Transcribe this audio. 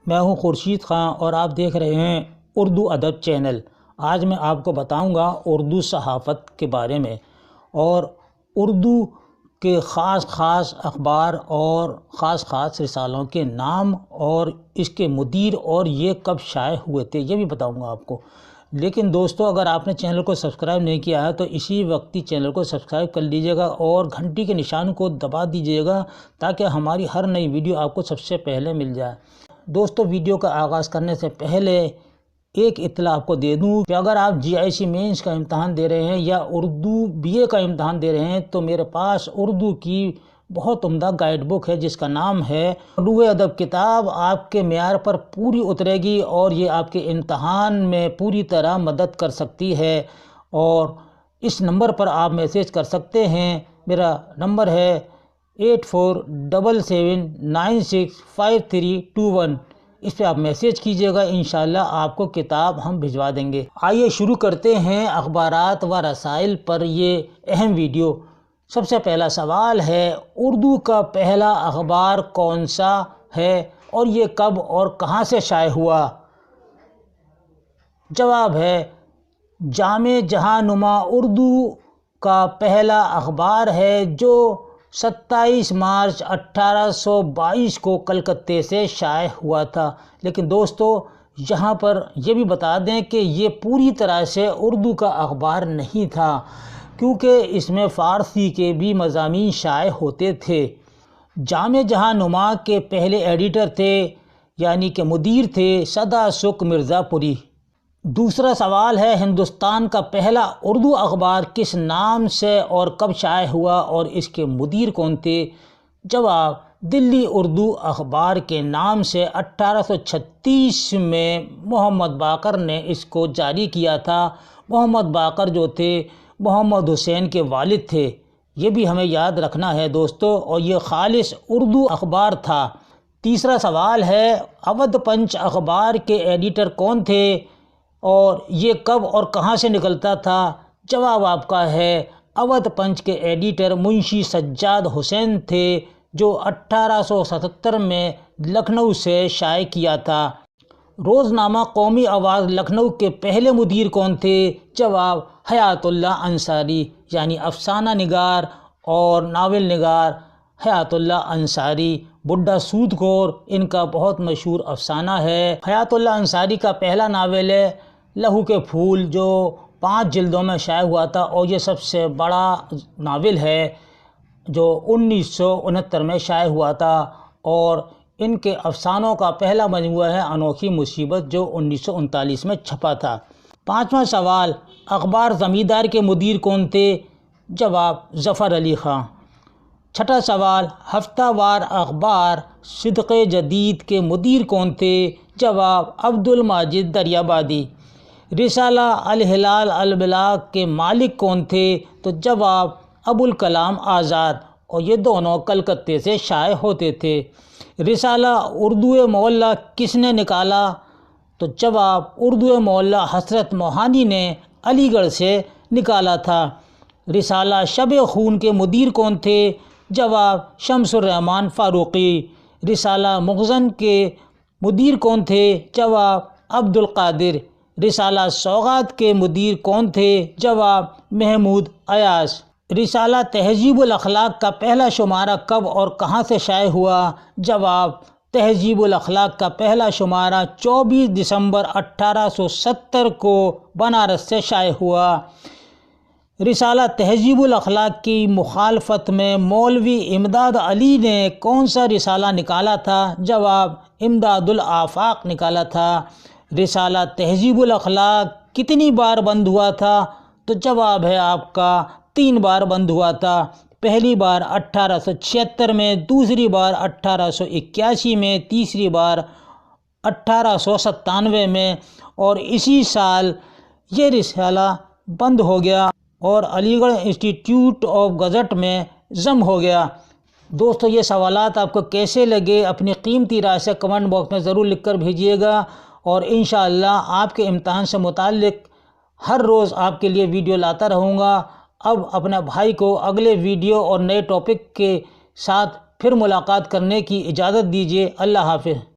میں ہوں خورشید خان اور آپ دیکھ رہے ہیں اردو ادب چینل۔ آج میں آپ کو بتاؤں گا اردو صحافت کے بارے میں اور اردو کے خاص اخبار اور خاص رسالوں کے نام اور اس کے مدیر اور یہ کب شائع ہوئے تھے یہ بھی بتاؤں گا آپ کو۔ لیکن دوستو، اگر آپ نے چینل کو سبسکرائب نہیں کیا ہے تو اسی وقت چینل کو سبسکرائب کر لیجئے گا اور گھنٹی کے نشان کو دبا دیجئے گا تاکہ ہماری ہر نئی ویڈیو آپ کو سب سے پہلے مل جائے۔ دوستو، ویڈیو کا آغاز کرنے سے پہلے ایک اطلاع آپ کو دے دوں کہ اگر آپ GIC مینس کا امتحان دے رہے ہیں یا اردو BA کا امتحان دے رہے ہیں تو میرے پاس اردو کی بہت عمدہ گائیڈ بک ہے جس کا نام ہے اردو ادب کتاب۔ آپ کے معیار پر پوری اترے گی اور یہ آپ کے امتحان میں پوری طرح مدد کر سکتی ہے، اور اس نمبر پر آپ میسیج کر سکتے ہیں۔ میرا نمبر ہے 8477965321۔ اس پہ آپ میسیج کیجئے گا، انشاءاللہ آپ کو کتاب ہم بھجوا دیں گے۔ آئیے شروع کرتے ہیں اخبارات و رسائل پر یہ اہم ویڈیو۔ سب سے پہلا سوال ہے، اردو کا پہلا اخبار کون سا ہے اور یہ کب اور کہاں سے شائع ہوا؟ جواب ہے جامع جہاں نما اردو کا پہلا اخبار ہے جو 27 مارچ 1822 کو کلکتے سے شائع ہوا تھا۔ لیکن دوستو، یہاں پر یہ بھی بتا دیں کہ یہ پوری طرح سے اردو کا اخبار نہیں تھا، کیونکہ اس میں فارسی کے بھی مضامین شائع ہوتے تھے۔ جامع جہاں نما کے پہلے ایڈیٹر تھے، یعنی کہ مدیر تھے سدا سُکھ مرزا پوری۔ دوسرا سوال ہے، ہندوستان کا پہلا اردو اخبار کس نام سے اور کب شائع ہوا اور اس کے مدیر کون تھے؟ جواب، دلی اردو اخبار کے نام سے 1836 میں محمد باقر نے اس کو جاری کیا تھا۔ محمد باقر جو تھے محمد حسین کے والد تھے، یہ بھی ہمیں یاد رکھنا ہے دوستو، اور یہ خالص اردو اخبار تھا۔ تیسرا سوال ہے، اودھ پنچ اخبار کے ایڈیٹر کون تھے اور یہ کب اور کہاں سے نکلتا تھا؟ جواب آپ کا ہے اودھ پنچ کے ایڈیٹر منشی سجاد حسین تھے، جو 1877 میں لکھنؤ سے شائع کیا تھا۔ روزنامہ قومی آواز لکھنؤ کے پہلے مدیر کون تھے؟ جواب، حیات اللہ انصاری، یعنی افسانہ نگار اور ناول نگار حیات اللہ انصاری۔ بڈھا سود خور ان کا بہت مشہور افسانہ ہے۔ حیات اللہ انصاری کا پہلا ناول ہے لہو کے پھول، جو 5 جلدوں میں شائع ہوا تھا، اور یہ سب سے بڑا ناول ہے جو 1969 میں شائع ہوا تھا، اور ان کے افسانوں کا پہلا مجموعہ ہے انوکھی مصیبت، جو 1939 میں چھپا تھا۔ پانچواں سوال، اخبار زمیندار کے مدیر کون تھے؟ جواب، ظفر علی خان۔ چھٹا سوال، ہفتہ وار اخبار صدق جدید کے مدیر کون تھے؟ جواب، عبد الماجد دریابادی۔ رسالہ الہلال البلاغ کے مالک کون تھے؟ تو جواب، ابوالکلام آزاد، اور یہ دونوں کلکتے سے شائع ہوتے تھے۔ رسالہ اردو معلیٰ کس نے نکالا؟ تو جواب، اردو معلیٰ حضرت موہانی نے علی گڑھ سے نکالا تھا۔ رسالہ شب خون کے مدیر کون تھے؟ جواب، شمس الرحمن فاروقی۔ رسالہ مخزن کے مدیر کون تھے؟ جواب، عبد القادر۔ رسالہ سوغات کے مدیر کون تھے؟ جواب، محمود ایاز۔ رسالہ تہذیب الاخلاق کا پہلا شمارہ کب اور کہاں سے شائع ہوا؟ جواب، تہذیب الاخلاق کا پہلا شمارہ 24 دسمبر 1870 کو بنارس سے شائع ہوا۔ رسالہ تہذیب الاخلاق کی مخالفت میں مولوی امداد علی نے کون سا رسالہ نکالا تھا؟ جواب، امداد الآفاق نکالا تھا۔ رسالہ تہذیب الاخلاق کتنی بار بند ہوا تھا؟ تو جواب ہے آپ کا 3 بار بند ہوا تھا۔ پہلی بار 1876 میں، دوسری بار 1881 میں، تیسری بار 1897 میں، اور اسی سال یہ رسالہ بند ہو گیا اور علی گڑھ انسٹیٹیوٹ آف گزٹ میں ضم ہو گیا۔ دوستو، یہ سوالات آپ کو کیسے لگے اپنی قیمتی رائے سے کمنٹ باکس میں ضرور لکھ کر بھیجیے گا، اور انشاءاللہ آپ کے امتحان سے متعلق ہر روز آپ کے لیے ویڈیو لاتا رہوں گا۔ اب اپنے بھائی کو اگلے ویڈیو اور نئے ٹاپک کے ساتھ پھر ملاقات کرنے کی اجازت دیجیے۔ اللہ حافظ۔